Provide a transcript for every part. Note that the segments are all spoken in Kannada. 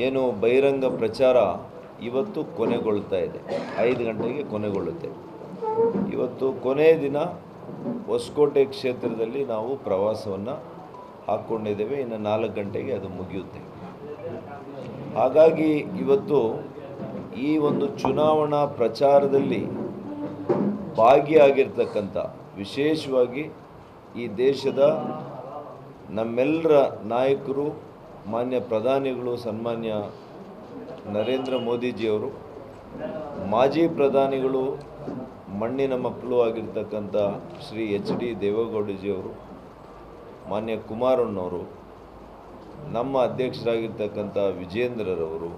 ಏನು ಬಹಿರಂಗ ಪ್ರಚಾರ ಇವತ್ತು ಕೊನೆಗೊಳ್ತಾ ಇದೆ. 5 ಗಂಟೆಗೆ ಕೊನೆಗೊಳ್ಳುತ್ತೆ. ಇವತ್ತು ಕೊನೆಯ ದಿನ ಹೊಸಕೋಟೆ ಕ್ಷೇತ್ರದಲ್ಲಿ ನಾವು ಪ್ರವಾಸವನ್ನು ಹಾಕ್ಕೊಂಡಿದ್ದೇವೆ. ಇನ್ನು 4 ಗಂಟೆಗೆ ಅದು ಮುಗಿಯುತ್ತೆ. ಹಾಗಾಗಿ ಇವತ್ತು ಈ ಒಂದು ಚುನಾವಣಾ ಪ್ರಚಾರದಲ್ಲಿ ಭಾಗಿಯಾಗಿರ್ತಕ್ಕಂಥ, ವಿಶೇಷವಾಗಿ ಈ ದೇಶದ ನಮ್ಮೆಲ್ಲರ ನಾಯಕರು, ಮಾನ್ಯ ಪ್ರಧಾನಿಗಳು, ಸನ್ಮಾನ್ಯ ನರೇಂದ್ರ ಮೋದಿಜಿಯವರು, ಮಾಜಿ ಪ್ರಧಾನಿಗಳು, ಮಣ್ಣಿನ ಮಕ್ಕಳು ಆಗಿರ್ತಕ್ಕಂಥ ಶ್ರೀ HD ದೇವೇಗೌಡಜಿಯವರು, ಮಾನ್ಯ ಕುಮಾರಣ್ಣವರು, ನಮ್ಮ ಅಧ್ಯಕ್ಷರಾಗಿರ್ತಕ್ಕಂಥ ವಿಜೇಂದ್ರರವರು,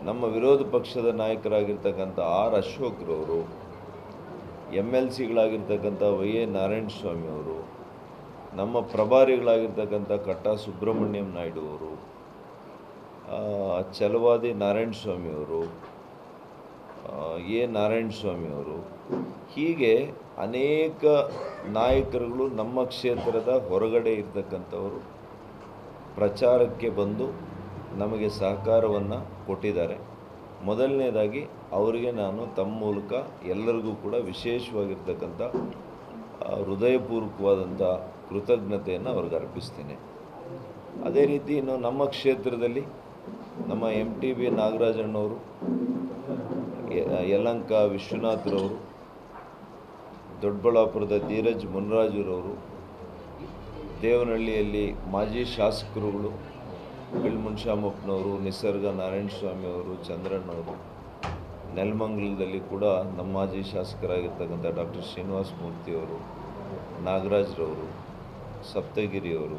ನಮ್ಮ ವಿರೋಧ ಪಕ್ಷದ ನಾಯಕರಾಗಿರ್ತಕ್ಕಂಥ R ಅಶೋಕ್ರವರು, MLCಗಳಾಗಿರ್ತಕ್ಕಂಥ YA ನಾರಾಯಣಸ್ವಾಮಿಯವರು, ನಮ್ಮ ಪ್ರಭಾರಿಗಳಾಗಿರ್ತಕ್ಕಂಥ ಕಟ್ಟಾ ಸುಬ್ರಹ್ಮಣ್ಯಂ ನಾಯ್ಡು ಅವರು, ಛಲವಾದಿ ನಾರಾಯಣಸ್ವಾಮಿಯವರು, A ನಾರಾಯಣಸ್ವಾಮಿಯವರು, ಹೀಗೆ ಅನೇಕ ನಾಯಕರುಗಳು ನಮ್ಮ ಕ್ಷೇತ್ರದ ಹೊರಗಡೆ ಇರ್ತಕ್ಕಂಥವರು ಪ್ರಚಾರಕ್ಕೆ ಬಂದು ನಮಗೆ ಸಹಕಾರವನ್ನು ಕೊಟ್ಟಿದ್ದಾರೆ. ಮೊದಲನೇದಾಗಿ ಅವರಿಗೆ ನಾನು ತಮ್ಮ ಮೂಲಕ ಎಲ್ಲರಿಗೂ ಕೂಡ ವಿಶೇಷವಾಗಿರ್ತಕ್ಕಂಥ ಹೃದಯಪೂರ್ವಕವಾದಂಥ ಕೃತಜ್ಞತೆಯನ್ನು ಅವ್ರಿಗೆ ಅರ್ಪಿಸ್ತೇನೆ. ಅದೇ ರೀತಿ ಇನ್ನು ನಮ್ಮ ಕ್ಷೇತ್ರದಲ್ಲಿ ನಮ್ಮ MTB ನಾಗರಾಜಣ್ಣವರು, ಯಲಂಕ ವಿಶ್ವನಾಥ್ರವರು, ದೊಡ್ಡಬಳ್ಳಾಪುರದ ಧೀರಜ್ ಮುನ್ರಾಜುರವರು, ದೇವನಹಳ್ಳಿಯಲ್ಲಿ ಮಾಜಿ ಶಾಸಕರುಗಳು ಬಿಳ್ಮುನ್ಶಾಮಪ್ಪನವರು, ನಿಸರ್ಗ ನಾರಾಯಣಸ್ವಾಮಿಯವರು, ಚಂದ್ರಣ್ಣವರು, ನೆಲಮಂಗಲದಲ್ಲಿ ಕೂಡ ನಮ್ಮ ಮಾಜಿ ಶಾಸಕರಾಗಿರ್ತಕ್ಕಂಥ ಡಾಕ್ಟರ್ ಶ್ರೀನಿವಾಸ ಮೂರ್ತಿಯವರು, ನಾಗರಾಜ್ರವರು, ಸಪ್ತಗಿರಿಯವರು,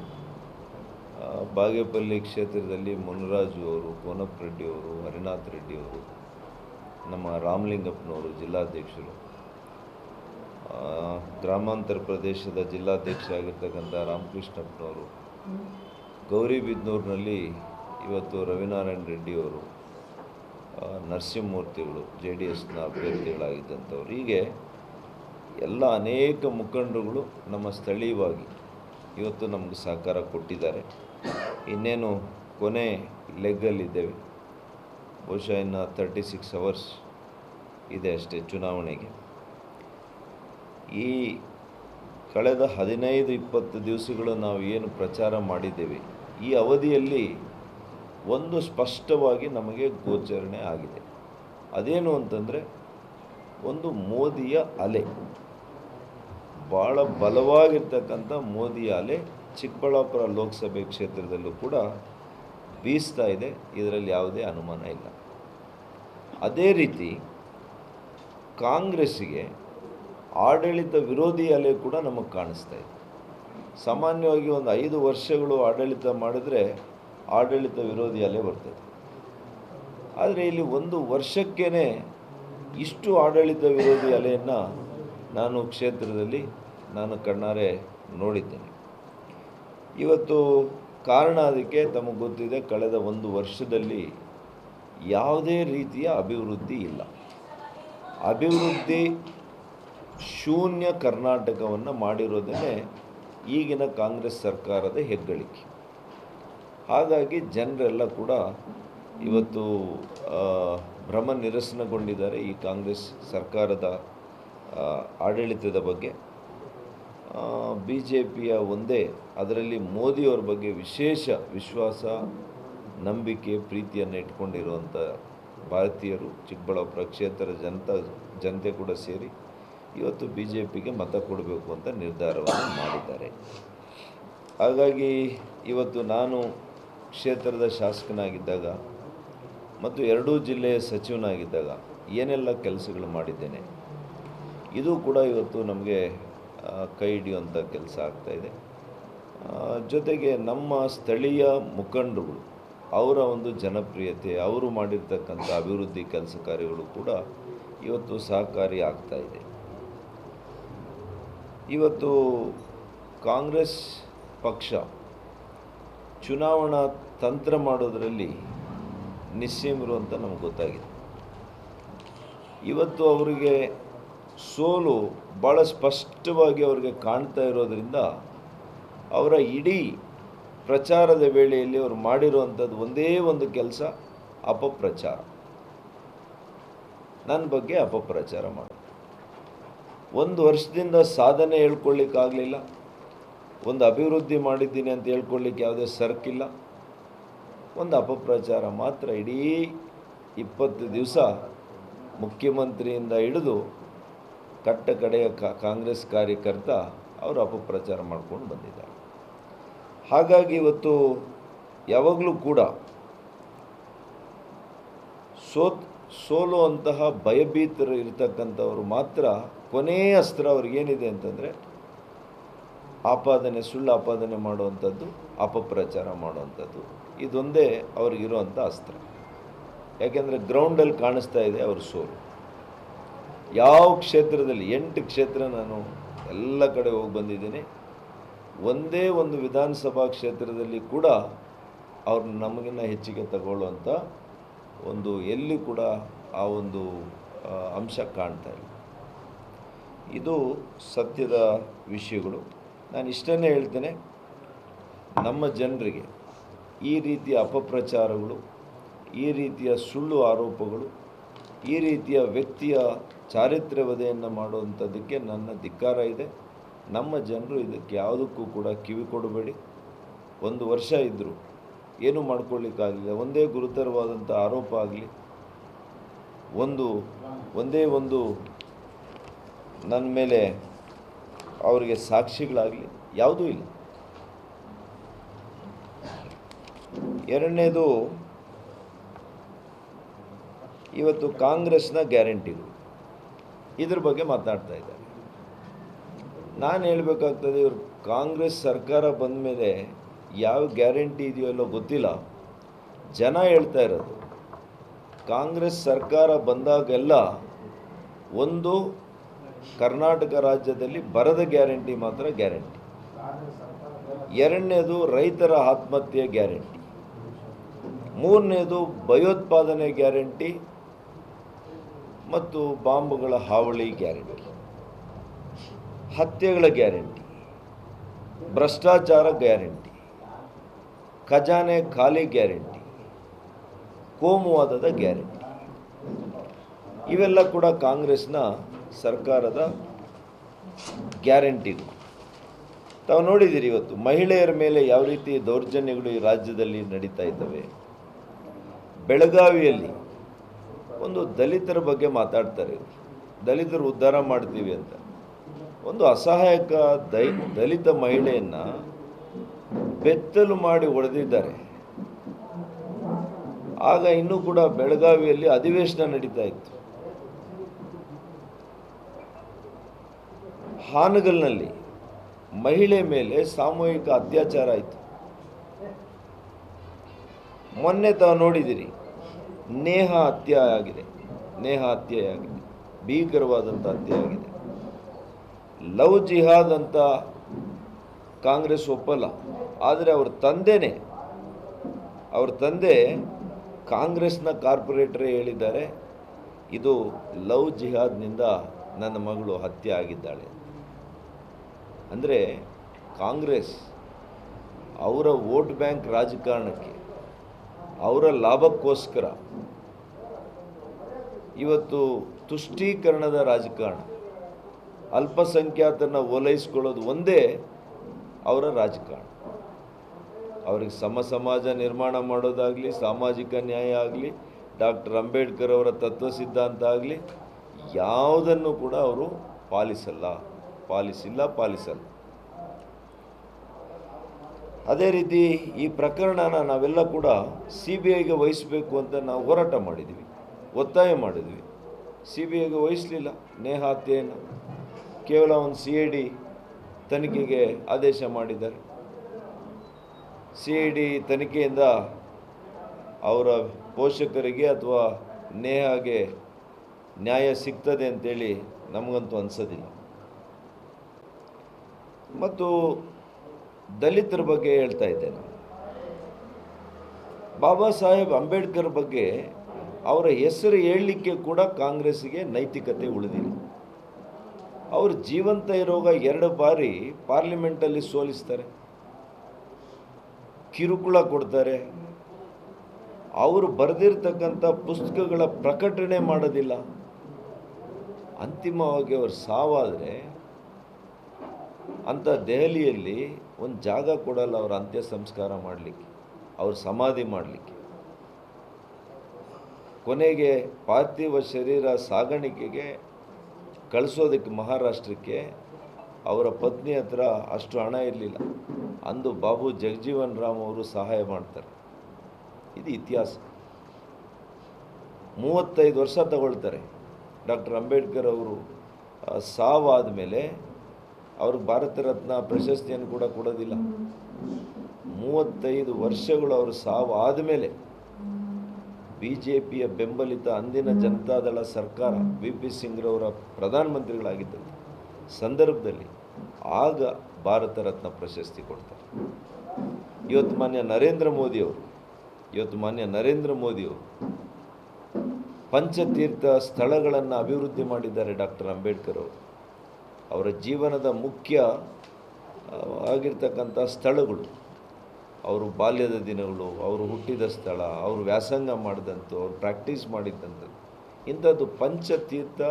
ಬಾಗೇಪಲ್ಲಿ ಕ್ಷೇತ್ರದಲ್ಲಿ ಮುನ್ರಾಜು ಅವರು, ಕೋನಪ್ಪ ರೆಡ್ಡಿಯವರು, ಹರಿನಾಥ್ ರೆಡ್ಡಿಯವರು, ನಮ್ಮ ರಾಮಲಿಂಗಪ್ಪನವರು ಜಿಲ್ಲಾಧ್ಯಕ್ಷರು, ಗ್ರಾಮಾಂತರ ಪ್ರದೇಶದ ಜಿಲ್ಲಾಧ್ಯಕ್ಷರಾಗಿರ್ತಕ್ಕಂಥ ರಾಮಕೃಷ್ಣಪ್ಪನವರು, ಗೌರಿಬಿದನೂರಿನಲ್ಲಿ ಇವತ್ತು ರವಿನಾರಾಯಣ ರೆಡ್ಡಿಯವರು, ನರಸಿಂಹಮೂರ್ತಿಗಳು JDSನ ಅಭ್ಯರ್ಥಿಗಳಾಗಿದ್ದಂಥವ್ರು, ಹೀಗೆ ಎಲ್ಲ ಅನೇಕ ಮುಖಂಡರುಗಳು ನಮ್ಮ ಸ್ಥಳೀಯವಾಗಿ ಇವತ್ತು ನಮಗೆ ಸಹಕಾರ ಕೊಟ್ಟಿದ್ದಾರೆ. ಇನ್ನೇನು ಕೊನೆ ಲೆಗ್ಗಲ್ಲಿದ್ದೇವೆ. ಬಹುಶಃ ಇನ್ನು 36 ಅವರ್ಸ್ ಇದೆ ಅಷ್ಟೇ ಚುನಾವಣೆಗೆ. ಈ ಕಳೆದ 15-20 ದಿವಸಗಳು ನಾವು ಏನು ಪ್ರಚಾರ ಮಾಡಿದ್ದೇವೆ, ಈ ಅವಧಿಯಲ್ಲಿ ಒಂದು ಸ್ಪಷ್ಟವಾಗಿ ನಮಗೆ ಗೋಚರಣೆ ಆಗಿದೆ. ಅದೇನು ಅಂತಂದರೆ, ಒಂದು ಮೋದಿಯ ಅಲೆ, ಭಾಳ ಬಲವಾಗಿರ್ತಕ್ಕಂಥ ಮೋದಿಯ ಅಲೆ ಚಿಕ್ಕಬಳ್ಳಾಪುರ ಲೋಕಸಭೆ ಕ್ಷೇತ್ರದಲ್ಲೂ ಕೂಡ ಬೀಸ್ತಾ ಇದೆ. ಇದರಲ್ಲಿ ಯಾವುದೇ ಅನುಮಾನ ಇಲ್ಲ. ಅದೇ ರೀತಿ ಕಾಂಗ್ರೆಸ್ಸಿಗೆ ಆಡಳಿತ ವಿರೋಧಿ ಅಲೆ ಕೂಡ ನಮಗೆ ಕಾಣಿಸ್ತಾ ಇದೆ. ಸಾಮಾನ್ಯವಾಗಿ ಒಂದು 5 ವರ್ಷಗಳು ಆಡಳಿತ ಮಾಡಿದ್ರೆ ಆಡಳಿತ ವಿರೋಧಿ ಅಲೆ ಬರ್ತದೆ. ಆದರೆ ಇಲ್ಲಿ 1 ವರ್ಷಕ್ಕೇ ಇಷ್ಟು ಆಡಳಿತ ವಿರೋಧಿ ಅಲೆಯನ್ನು ನಾನು ಕ್ಷೇತ್ರದಲ್ಲಿ ಕಣ್ಣಾರೆ ನೋಡಿದ್ದೇನೆ. ಇವತ್ತು ಕಾರಣ ಅದಕ್ಕೆ ತಮಗೆ ಗೊತ್ತಿದೆ. ಕಳೆದ 1 ವರ್ಷದಲ್ಲಿ ಯಾವುದೇ ರೀತಿಯ ಅಭಿವೃದ್ಧಿ ಇಲ್ಲ. ಅಭಿವೃದ್ಧಿ ಶೂನ್ಯ ಕರ್ನಾಟಕವನ್ನು ಮಾಡಿರೋದೇ ಈಗಿನ ಕಾಂಗ್ರೆಸ್ ಸರ್ಕಾರದ ಹೆಗ್ಗಳಿಕೆ. ಹಾಗಾಗಿ ಜನರೆಲ್ಲ ಕೂಡ ಇವತ್ತು ಭ್ರಮ ನಿರಸನಗೊಂಡಿದ್ದಾರೆ ಈ ಕಾಂಗ್ರೆಸ್ ಸರ್ಕಾರದ ಆಡಳಿತದ ಬಗ್ಗೆ. BJPಯ ಒಂದೇ, ಅದರಲ್ಲಿ ಮೋದಿಯವ್ರ ಬಗ್ಗೆ ವಿಶೇಷ ವಿಶ್ವಾಸ, ನಂಬಿಕೆ, ಪ್ರೀತಿಯನ್ನು ಇಟ್ಕೊಂಡಿರುವಂಥ ಭಾರತೀಯರು, ಚಿಕ್ಕಬಳ್ಳಾಪುರ ಕ್ಷೇತ್ರ ಜನತೆ ಕೂಡ ಸೇರಿ ಇವತ್ತು BJPಗೆ ಮತ ಕೊಡಬೇಕು ಅಂತ ನಿರ್ಧಾರವನ್ನು ಮಾಡಿದ್ದಾರೆ. ಹಾಗಾಗಿ ಇವತ್ತು ನಾನು ಕ್ಷೇತ್ರದ ಶಾಸಕನಾಗಿದ್ದಾಗ ಮತ್ತು 2 ಜಿಲ್ಲೆಯ ಸಚಿವನಾಗಿದ್ದಾಗ ಏನೆಲ್ಲ ಕೆಲಸಗಳು ಮಾಡಿದ್ದೇನೆ, ಇದು ಕೂಡ ಇವತ್ತು ನಮಗೆ ಕೈ ಹಿಡಿಯುವಂಥ ಕೆಲಸ ಆಗ್ತಾಯಿದೆ. ಜೊತೆಗೆ ನಮ್ಮ ಸ್ಥಳೀಯ ಮುಖಂಡರುಗಳು, ಅವರ ಒಂದು ಜನಪ್ರಿಯತೆ, ಅವರು ಮಾಡಿರ್ತಕ್ಕಂಥ ಅಭಿವೃದ್ಧಿ ಕೆಲಸ ಕಾರ್ಯಗಳು ಕೂಡ ಇವತ್ತು ಸಹಕಾರಿ ಆಗ್ತಾಯಿದೆ. ಇವತ್ತು ಕಾಂಗ್ರೆಸ್ ಪಕ್ಷ ಚುನಾವಣಾ ತಂತ್ರ ಮಾಡೋದರಲ್ಲಿ ನಿಸ್ಸೀಮರು ಅಂತ ನಮಗೆ ಗೊತ್ತಾಗಿದೆ. ಇವತ್ತು ಅವರಿಗೆ ಸೋಲು ಭಾಳ ಸ್ಪಷ್ಟವಾಗಿ ಅವರಿಗೆ ಕಾಣ್ತಾ ಇರೋದರಿಂದ ಅವರ ಇಡೀ ಪ್ರಚಾರದ ವೇಳೆಯಲ್ಲಿ ಅವರು ಮಾಡಿರುವಂಥದ್ದು ಒಂದೇ ಒಂದು ಕೆಲಸ, ಅಪಪ್ರಚಾರ. ನನ್ನ ಬಗ್ಗೆ ಅಪಪ್ರಚಾರ ಮಾಡೋದು. ಒಂದು ವರ್ಷದಿಂದ ಸಾಧನೆ ಹೇಳ್ಕೊಳ್ಳಿಕ್ಕಾಗಲಿಲ್ಲ, ಒಂದು ಅಭಿವೃದ್ಧಿ ಮಾಡಿದ್ದೀನಿ ಅಂತ ಹೇಳ್ಕೊಳ್ಳಿಕ್ಕೆ ಯಾವುದೇ ಸರ್ಕಿಲ್ಲ. ಒಂದು ಅಪಪ್ರಚಾರ ಮಾತ್ರ ಇಡೀ 20 ದಿವಸ ಮುಖ್ಯಮಂತ್ರಿಯಿಂದ ಹಿಡಿದು ಕಟ್ಟ ಕಡೆಯ ಕಾಂಗ್ರೆಸ್ ಕಾರ್ಯಕರ್ತ ಅವರು ಅಪಪ್ರಚಾರ ಮಾಡ್ಕೊಂಡು ಬಂದಿದ್ದಾರೆ. ಹಾಗಾಗಿ ಇವತ್ತು ಯಾವಾಗಲೂ ಕೂಡ ಸೋಲುವಂತಹ ಭಯಭೀತರು ಇರತಕ್ಕಂಥವ್ರು ಮಾತ್ರ ಕೊನೆಯ ಅಸ್ತ್ರ ಅವ್ರಿಗೇನಿದೆ ಅಂತಂದರೆ ಆಪಾದನೆ, ಸುಳ್ಳು ಆಪಾದನೆ ಮಾಡುವಂಥದ್ದು, ಅಪಪ್ರಚಾರ ಮಾಡುವಂಥದ್ದು. ಇದೊಂದೇ ಅವ್ರಿಗಿರುವಂಥ ಅಸ್ತ್ರ. ಯಾಕೆಂದರೆ ಗ್ರೌಂಡಲ್ಲಿ ಕಾಣಿಸ್ತಾ ಇದೆ ಅವ್ರ ಸೋಲು. ಯಾವ ಕ್ಷೇತ್ರದಲ್ಲಿ 8 ಕ್ಷೇತ್ರ ನಾನು ಎಲ್ಲ ಕಡೆ ಹೋಗಿ ಬಂದಿದ್ದೀನಿ. ಒಂದೇ ಒಂದು ವಿಧಾನಸಭಾ ಕ್ಷೇತ್ರದಲ್ಲಿ ಕೂಡ ಅವ್ರನ್ನ ನಮಗಿನ್ನ ಹೆಚ್ಚಿಗೆ ತಗೊಳ್ಳುವಂಥ ಒಂದು ಎಲ್ಲಿ ಕೂಡ ಆ ಒಂದು ಅಂಶ ಕಾಣ್ತಾ ಇಲ್ಲ. ಇದು ಸತ್ಯದ ವಿಷಯಗಳು. ನಾನು ಇಷ್ಟನ್ನೇ ಹೇಳ್ತೇನೆ, ನಮ್ಮ ಜನರಿಗೆ ಈ ರೀತಿಯ ಅಪಪ್ರಚಾರಗಳು, ಈ ರೀತಿಯ ಸುಳ್ಳು ಆರೋಪಗಳು, ಈ ರೀತಿಯ ವ್ಯಕ್ತಿಯ ಚಾರಿತ್ರ್ಯವಧೆಯನ್ನು ಮಾಡುವಂಥದ್ದಕ್ಕೆ ನನ್ನ ಧಿಕ್ಕಾರ ಇದೆ. ನಮ್ಮ ಜನರು ಇದಕ್ಕೆ ಯಾವುದಕ್ಕೂ ಕೂಡ ಕಿವಿ ಕೊಡಬೇಡಿ. 1 ವರ್ಷ ಇದ್ದರು, ಏನೂ ಮಾಡ್ಕೊಳ್ಳಿಕ್ಕಾಗಲಿಲ್ಲ. ಒಂದೇ ಗುರುತರವಾದಂಥ ಆರೋಪ ಆಗಲಿ, ಒಂದೇ ಒಂದು ನನ್ನ ಮೇಲೆ ಅವರಿಗೆ ಸಾಕ್ಷಿಗಳಾಗಲಿ, ಯಾವುದೂ ಇಲ್ಲ. ಎರಡನೇದು, ಇವತ್ತು ಕಾಂಗ್ರೆಸ್ನ ಗ್ಯಾರಂಟಿಗಳು, ಇದ್ರ ಬಗ್ಗೆ ಮಾತನಾಡ್ತಾ ಇದ್ದಾರೆ. ನಾನು ಹೇಳಬೇಕಾಗ್ತದೆ, ಇವರು ಕಾಂಗ್ರೆಸ್ ಸರ್ಕಾರ ಬಂದ ಮೇಲೆ ಯಾವ ಗ್ಯಾರಂಟಿ ಇದೆಯೋ ಎಲ್ಲೋ ಗೊತ್ತಿಲ್ಲ, ಜನ ಹೇಳ್ತಾ ಇರೋದು ಕಾಂಗ್ರೆಸ್ ಸರ್ಕಾರ ಬಂದಾಗೆಲ್ಲ ಒಂದು ಕರ್ನಾಟಕ ರಾಜ್ಯದಲ್ಲಿ ಬರದ ಗ್ಯಾರಂಟಿ ಮಾತ್ರ ಗ್ಯಾರಂಟಿ. ಎರಡನೇದು ರೈತರ ಆತ್ಮಹತ್ಯೆ ಗ್ಯಾರಂಟಿ. ಮೂರನೇದು ಭಯೋತ್ಪಾದನೆ ಗ್ಯಾರಂಟಿ ಮತ್ತು ಬಾಂಬುಗಳ ಹಾವಳಿ ಗ್ಯಾರಂಟಿ. ಹತ್ಯೆಗಳ ಗ್ಯಾರಂಟಿ, ಭ್ರಷ್ಟಾಚಾರ ಗ್ಯಾರಂಟಿ, ಖಜಾನೆ ಖಾಲಿ ಗ್ಯಾರಂಟಿ, ಕೋಮುವಾದದ ಗ್ಯಾರಂಟಿ. ಇವೆಲ್ಲ ಕೂಡ ಕಾಂಗ್ರೆಸ್ನ ಸರ್ಕಾರದ ಗ್ಯಾರಂಟಿಗಳು. ತಾವು ನೋಡಿದ್ದೀರಿ ಇವತ್ತು ಮಹಿಳೆಯರ ಮೇಲೆ ಯಾವ ರೀತಿ ದೌರ್ಜನ್ಯಗಳು ಈ ರಾಜ್ಯದಲ್ಲಿ ನಡೀತಾ ಇದ್ದಾವೆ. ಬೆಳಗಾವಿಯಲ್ಲಿ ಒಂದು ದಲಿತರ ಬಗ್ಗೆ ಮಾತಾಡ್ತಾರೆ, ದಲಿತರು ಉದ್ಧಾರ ಮಾಡ್ತೀವಿ ಅಂತ. ಒಂದು ಅಸಹಾಯಕ ದಲಿತ ಮಹಿಳೆಯನ್ನು ಬೆತ್ತಲು ಮಾಡಿ ಹೊಡೆದಿದ್ದಾರೆ. ಆಗ ಇನ್ನೂ ಕೂಡ ಬೆಳಗಾವಿಯಲ್ಲಿ ಅಧಿವೇಶನ ನಡೀತಾ ಇತ್ತು. ಹಾನಗಲ್ನಲ್ಲಿ ಮಹಿಳೆ ಮೇಲೆ ಸಾಮೂಹಿಕ ಅತ್ಯಾಚಾರ ಆಯಿತು. ಮೊನ್ನೆ ತಾವು ನೋಡಿದಿರಿ, ನೇಹಾ ಹತ್ಯೆಯಾಗಿದೆ, ಭೀಕರವಾದಂಥ ಹತ್ಯೆ ಆಗಿದೆ. ಲವ್ ಜಿಹಾದ್ ಅಂತ ಕಾಂಗ್ರೆಸ್ ಒಪ್ಪಲ್ಲ, ಆದರೆ ಅವ್ರ ತಂದೆ ಕಾಂಗ್ರೆಸ್ನ ಕಾರ್ಪೊರೇಟರೇ ಹೇಳಿದ್ದಾರೆ, ಇದು ಲವ್ ಜಿಹಾದ್ನಿಂದ ನನ್ನ ಮಗಳು ಹತ್ಯೆ ಆಗಿದ್ದಾಳೆ. ಅಂದರೆ ಕಾಂಗ್ರೆಸ್ ಅವರ ವೋಟ್ ಬ್ಯಾಂಕ್ ರಾಜಕಾರಣಕ್ಕೆ, ಅವರ ಲಾಭಕ್ಕೋಸ್ಕರ ಇವತ್ತು ತುಷ್ಟೀಕರಣದ ರಾಜಕಾರಣ, ಅಲ್ಪಸಂಖ್ಯಾತರನ್ನ ಓಲೈಸ್ಕೊಳ್ಳೋದು ಒಂದೇ ಅವರ ರಾಜಕಾರಣ. ಅವ್ರಿಗೆ ಸಮಾಜ ನಿರ್ಮಾಣ ಮಾಡೋದಾಗಲಿ, ಸಾಮಾಜಿಕ ನ್ಯಾಯ ಆಗಲಿ, ಡಾಕ್ಟರ್ ಅಂಬೇಡ್ಕರ್ ಅವರ ತತ್ವ ಸಿದ್ಧಾಂತ ಆಗಲಿ, ಯಾವುದನ್ನು ಕೂಡ ಅವರು ಪಾಲಿಸಲ್ಲ. ಅದೇ ರೀತಿ ಈ ಪ್ರಕರಣನ ನಾವೆಲ್ಲ ಕೂಡ CBIಗೆ ವಹಿಸಬೇಕು ಅಂತ ನಾವು ಹೋರಾಟ ಮಾಡಿದ್ವಿ, ಒತ್ತಾಯ ಮಾಡಿದ್ವಿ. CBIಗೆ ವಹಿಸಲಿಲ್ಲ ನೇಹಾ ಹತ್ಯೆಯನ್ನು. ಕೇವಲ ಒಂದು CID ತನಿಖೆಗೆ ಆದೇಶ ಮಾಡಿದ್ದಾರೆ. CID ತನಿಖೆಯಿಂದ ಅವರ ಪೋಷಕರಿಗೆ ಅಥವಾ ನೇಹಾಗೆ ನ್ಯಾಯ ಸಿಗ್ತದೆ ಅಂತೇಳಿ ನಮಗಂತೂ ಅನಿಸೋದಿಲ್ಲ. ಮತ್ತು ದಲಿತರ ಬಗ್ಗೆ ಹೇಳ್ತಾ ಇದ್ದೇನೆ. ಬಾಬಾ ಸಾಹೇಬ್ ಅಂಬೇಡ್ಕರ್ ಬಗ್ಗೆ ಅವರ ಹೆಸರು ಹೇಳಲಿಕ್ಕೆ ಕೂಡ ಕಾಂಗ್ರೆಸ್ಸಿಗೆ ನೈತಿಕತೆ ಉಳಿದಿಲ್ಲ. ಅವರು ಜೀವಂತ ಇರುವಾಗ 2 ಬಾರಿ ಪಾರ್ಲಿಮೆಂಟಲ್ಲಿ ಸೋಲಿಸ್ತಾರೆ. ಕಿರುಕುಳ ಕೊಡ್ತಾರೆ, ಅವರು ಬರೆದಿರ್ತಕ್ಕಂಥ ಪುಸ್ತಕಗಳ ಪ್ರಕಟಣೆ ಮಾಡೋದಿಲ್ಲ. ಅಂತಿಮವಾಗಿ ಅವರು ಸಾವಾದರೆ ಅಂಥ ದೆಹಲಿಯಲ್ಲಿ ಒಂದು ಜಾಗ ಕೊಡಲ್ಲ ಅವರ ಅಂತ್ಯ ಸಂಸ್ಕಾರ ಮಾಡಲಿಕ್ಕೆ, ಅವ್ರ ಸಮಾಧಿ ಮಾಡಲಿಕ್ಕೆ. ಕೊನೆಗೆ ಪಾರ್ಥಿವ ಶರೀರ ಸಾಗಾಣಿಕೆಗೆ ಕಳಿಸೋದಕ್ಕೆ ಮಹಾರಾಷ್ಟ್ರಕ್ಕೆ ಅವರ ಪತ್ನಿ ಹತ್ರ ಅಷ್ಟು ಹಣ ಇರಲಿಲ್ಲ. ಅಂದು ಬಾಬು ಜಗಜೀವನ್ ರಾಮ್ ಅವರು ಸಹಾಯ ಮಾಡ್ತಾರೆ. ಇದು ಇತಿಹಾಸ. 35 ವರ್ಷ ತಗೊಳ್ತಾರೆ. ಡಾಕ್ಟರ್ ಅಂಬೇಡ್ಕರ್ ಅವರು ಸಾವಾದ ಮೇಲೆ ಅವ್ರಿಗೆ ಭಾರತ ರತ್ನ ಪ್ರಶಸ್ತಿಯನ್ನು ಕೂಡ ಕೊಡೋದಿಲ್ಲ. 35 ವರ್ಷಗಳು ಅವರು ಸಾವು ಆದಮೇಲೆ BJPಯ ಬೆಂಬಲಿತ ಅಂದಿನ ಜನತಾದಳ ಸರ್ಕಾರ VP ಸಿಂಗ್ರವರ ಪ್ರಧಾನಮಂತ್ರಿಗಳಾಗಿದ್ದರು ಸಂದರ್ಭದಲ್ಲಿ ಆಗ ಭಾರತ ರತ್ನ ಪ್ರಶಸ್ತಿ ಕೊಡ್ತಾರೆ. ಇವತ್ತು ಮಾನ್ಯ ನರೇಂದ್ರ ಮೋದಿಯವರು ಪಂಚತೀರ್ಥ ಸ್ಥಳಗಳನ್ನು ಅಭಿವೃದ್ಧಿ ಮಾಡಿದ್ದಾರೆ. ಡಾಕ್ಟರ್ ಅಂಬೇಡ್ಕರ್ ಅವರು ಅವರ ಜೀವನದ ಮುಖ್ಯ ಆಗಿರ್ತಕ್ಕಂಥ ಸ್ಥಳಗಳು, ಅವರು ಬಾಲ್ಯದ ದಿನಗಳು, ಅವರು ಹುಟ್ಟಿದ ಸ್ಥಳ, ಅವರು ವ್ಯಾಸಂಗ ಮಾಡಿದಂಥದ್ದು, ಅವರು ಪ್ರಾಕ್ಟೀಸ್ ಮಾಡಿದ್ದಂಥದ್ದು, ಇಂಥದ್ದು ಪಂಚತೀರ್ಥ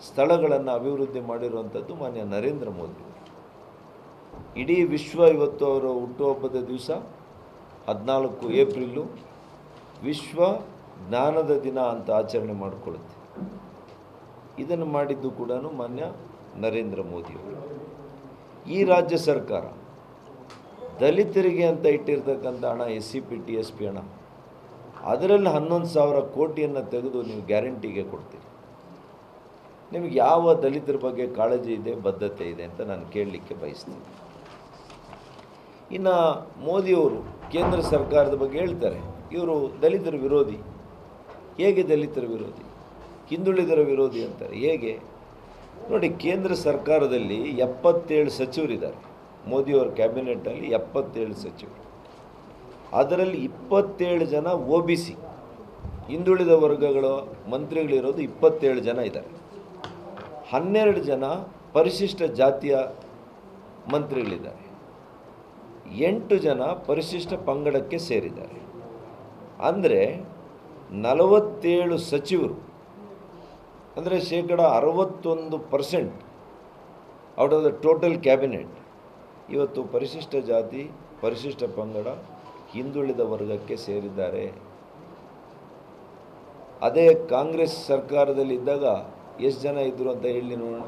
ಸ್ಥಳಗಳನ್ನು ಅಭಿವೃದ್ಧಿ ಮಾಡಿರುವಂಥದ್ದು ಮಾನ್ಯ ನರೇಂದ್ರ ಮೋದಿ. ಇಡೀ ವಿಶ್ವ ಇವತ್ತು ಅವರ ಹುಟ್ಟುಹಬ್ಬದ ದಿವಸ 14 ಏಪ್ರಿಲು ವಿಶ್ವ ಜ್ಞಾನದ ದಿನ ಅಂತ ಆಚರಣೆ ಮಾಡಿಕೊಳ್ಳುತ್ತೆ. ಇದನ್ನು ಮಾಡಿದ್ದು ಕೂಡ ಮಾನ್ಯ ನರೇಂದ್ರ ಮೋದಿಯವರು. ಈ ರಾಜ್ಯ ಸರ್ಕಾರ ದಲಿತರಿಗೆ ಅಂತ ಇಟ್ಟಿರ್ತಕ್ಕಂಥ ಹಣ SCP TSP ಹಣ, ಅದರಲ್ಲಿ 11,000 ಕೋಟಿಯನ್ನು ತೆಗೆದು ನೀವು ಗ್ಯಾರಂಟಿಗೆ ಕೊಡ್ತೀರಿ. ನಿಮಗೆ ಯಾವ ದಲಿತರ ಬಗ್ಗೆ ಕಾಳಜಿ ಇದೆ, ಬದ್ಧತೆ ಇದೆ ಅಂತ ನಾನು ಕೇಳಲಿಕ್ಕೆ ಬಯಸ್ತೀನಿ. ಇನ್ನು ಮೋದಿಯವರು ಕೇಂದ್ರ ಸರ್ಕಾರದ ಬಗ್ಗೆ ಹೇಳ್ತಾರೆ, ಇವರು ದಲಿತರ ವಿರೋಧಿ. ಹೇಗೆ ದಲಿತರ ವಿರೋಧಿ? ಹಿಂದುಳಿದರ ವಿರೋಧಿ ಅಂತಾರೆ. ಹೇಗೆ ನೋಡಿ, ಕೇಂದ್ರ ಸರ್ಕಾರದಲ್ಲಿ 77 ಸಚಿವರಿದ್ದಾರೆ. ಮೋದಿಯವರ ಕ್ಯಾಬಿನೆಟ್ನಲ್ಲಿ 77 ಸಚಿವರು. ಅದರಲ್ಲಿ 27 ಜನ OBC ಹಿಂದುಳಿದ ವರ್ಗಗಳ ಮಂತ್ರಿಗಳಿರೋದು 27 ಜನ ಇದ್ದಾರೆ. 12 ಜನ ಪರಿಶಿಷ್ಟ ಜಾತಿಯ ಮಂತ್ರಿಗಳಿದ್ದಾರೆ. 8 ಜನ ಪರಿಶಿಷ್ಟ ಪಂಗಡಕ್ಕೆ ಸೇರಿದ್ದಾರೆ. ಅಂದರೆ 47 ಸಚಿವರು, ಅಂದರೆ 61% out of the total cabinet ಇವತ್ತು ಪರಿಶಿಷ್ಟ ಜಾತಿ, ಪರಿಶಿಷ್ಟ ಪಂಗಡ, ಹಿಂದುಳಿದ ವರ್ಗಕ್ಕೆ ಸೇರಿದ್ದಾರೆ. ಅದೇ ಕಾಂಗ್ರೆಸ್ ಸರ್ಕಾರದಲ್ಲಿದ್ದಾಗ ಎಷ್ಟು ಜನ ಇದ್ದರು ಅಂತ ಹೇಳಿ ನೋಡೋಣ.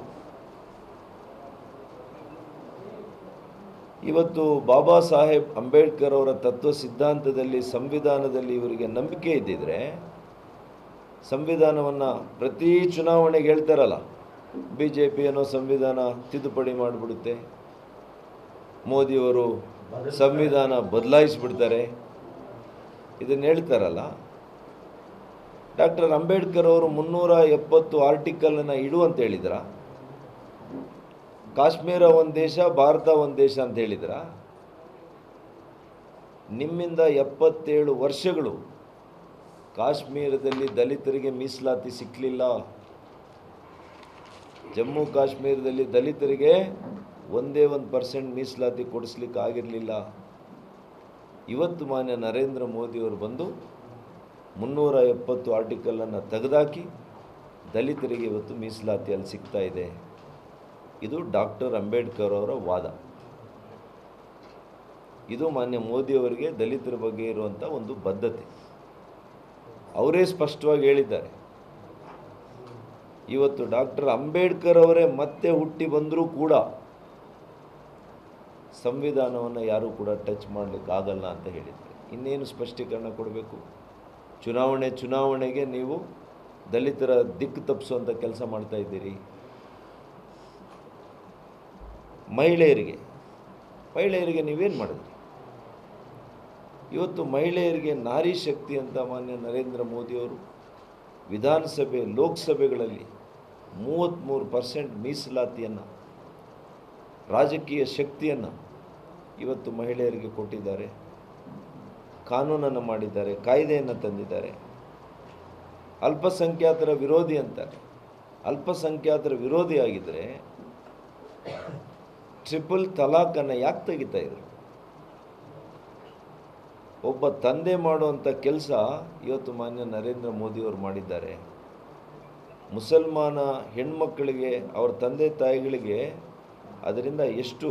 ಇವತ್ತು ಬಾಬಾ ಸಾಹೇಬ್ ಅಂಬೇಡ್ಕರ್ ಅವರ ತತ್ವ ಸಿದ್ಧಾಂತದಲ್ಲಿ, ಸಂವಿಧಾನದಲ್ಲಿ ಇವರಿಗೆ ನಂಬಿಕೆ ಇದ್ದಿದ್ರೆ ಸಂವಿಧಾನವನ್ನು ಪ್ರತಿ ಚುನಾವಣೆಗೆ ಹೇಳ್ತಾರಲ್ಲ, BJP ಅನ್ನೋ ಸಂವಿಧಾನ ತಿದ್ದುಪಡಿ ಮಾಡಿಬಿಡುತ್ತೆ, ಮೋದಿಯವರು ಸಂವಿಧಾನ ಬದಲಾಯಿಸಿಬಿಡ್ತಾರೆ, ಇದನ್ನು ಹೇಳ್ತಾರಲ್ಲ. ಡಾಕ್ಟರ್ ಅಂಬೇಡ್ಕರ್ ಅವರು 370 ಆರ್ಟಿಕಲನ್ನು ಇಡುವಂತ ಹೇಳಿದ್ರ? ಕಾಶ್ಮೀರ ಒಂದು ದೇಶ, ಭಾರತ ಒಂದು ದೇಶ ಅಂತ ಹೇಳಿದ್ರ? ನಿಮ್ಮಿಂದ 77 ವರ್ಷಗಳು ಕಾಶ್ಮೀರದಲ್ಲಿ ದಲಿತರಿಗೆ ಮೀಸಲಾತಿ ಸಿಕ್ಕಲಿಲ್ಲ. ಜಮ್ಮು ಕಾಶ್ಮೀರದಲ್ಲಿ ದಲಿತರಿಗೆ 1% ಮೀಸಲಾತಿ ಕೊಡಿಸ್ಲಿಕ್ಕೆ ಆಗಿರಲಿಲ್ಲ. ಇವತ್ತು ಮಾನ್ಯ ನರೇಂದ್ರ ಮೋದಿಯವರು ಬಂದು 370 ಆರ್ಟಿಕಲನ್ನು ತೆಗೆದಾಕಿ ದಲಿತರಿಗೆ ಇವತ್ತು ಮೀಸಲಾತಿ ಅಲ್ಲಿ ಸಿಗ್ತಾ ಇದೆ. ಇದು ಡಾಕ್ಟರ್ ಅಂಬೇಡ್ಕರ್ ಅವರ ವಾದ. ಇದು ಮಾನ್ಯ ಮೋದಿಯವರಿಗೆ ದಲಿತರ ಬಗ್ಗೆ ಇರುವಂಥ ಒಂದು ಬದ್ಧತೆ. ಅವರೇ ಸ್ಪಷ್ಟವಾಗಿ ಹೇಳಿದ್ದಾರೆ. ಇವತ್ತು ಡಾಕ್ಟರ್ ಅಂಬೇಡ್ಕರ್ ಅವರೇ ಮತ್ತೆ ಹುಟ್ಟಿ ಬಂದರೂ ಕೂಡ ಸಂವಿಧಾನವನ್ನು ಯಾರೂ ಕೂಡ ಟಚ್ ಮಾಡಲಿಕ್ಕೆ ಆಗಲ್ಲ ಅಂತ ಹೇಳಿದ್ದಾರೆ. ಇನ್ನೇನು ಸ್ಪಷ್ಟೀಕರಣ ಕೊಡಬೇಕು? ಚುನಾವಣೆಗೆ ನೀವು ದಲಿತರ ದಿಕ್ಕು ತಪ್ಪಿಸುವಂಥ ಕೆಲಸ ಮಾಡ್ತಾ ಇದ್ದೀರಿ. ಮಹಿಳೆಯರಿಗೆ ನೀವೇನು ಮಾಡಿದ್ರಿ? ಇವತ್ತು ಮಹಿಳೆಯರಿಗೆ ನಾರಿ ಶಕ್ತಿ ಅಂತ ಮಾನ್ಯ ನರೇಂದ್ರ ಮೋದಿಯವರು ವಿಧಾನಸಭೆ, ಲೋಕಸಭೆಗಳಲ್ಲಿ 33% ಮೀಸಲಾತಿಯನ್ನು, ರಾಜಕೀಯ ಶಕ್ತಿಯನ್ನು ಇವತ್ತು ಮಹಿಳೆಯರಿಗೆ ಕೊಟ್ಟಿದ್ದಾರೆ. ಕಾನೂನನ್ನು ಮಾಡಿದ್ದಾರೆ, ಕಾಯ್ದೆಯನ್ನು ತಂದಿದ್ದಾರೆ. ಅಲ್ಪಸಂಖ್ಯಾತರ ವಿರೋಧಿ ಅಂತಾರೆ. ಅಲ್ಪಸಂಖ್ಯಾತರ ವಿರೋಧಿ ಆಗಿದ್ದರೆ ಟ್ರಿಪಲ್ ತಲಾಖನ್ನು ಯಾಕೆ ತೆಗಿತಾ ಇದ್ರು? ಒಬ್ಬ ತಂದೆ ಮಾಡುವಂಥ ಕೆಲಸ ಇವತ್ತು ಮಾನ್ಯ ನರೇಂದ್ರ ಮೋದಿಯವರು ಮಾಡಿದ್ದಾರೆ. ಮುಸಲ್ಮಾನ ಹೆಣ್ಮಕ್ಕಳಿಗೆ, ಅವ್ರ ತಂದೆ ತಾಯಿಗಳಿಗೆ ಅದರಿಂದ ಎಷ್ಟು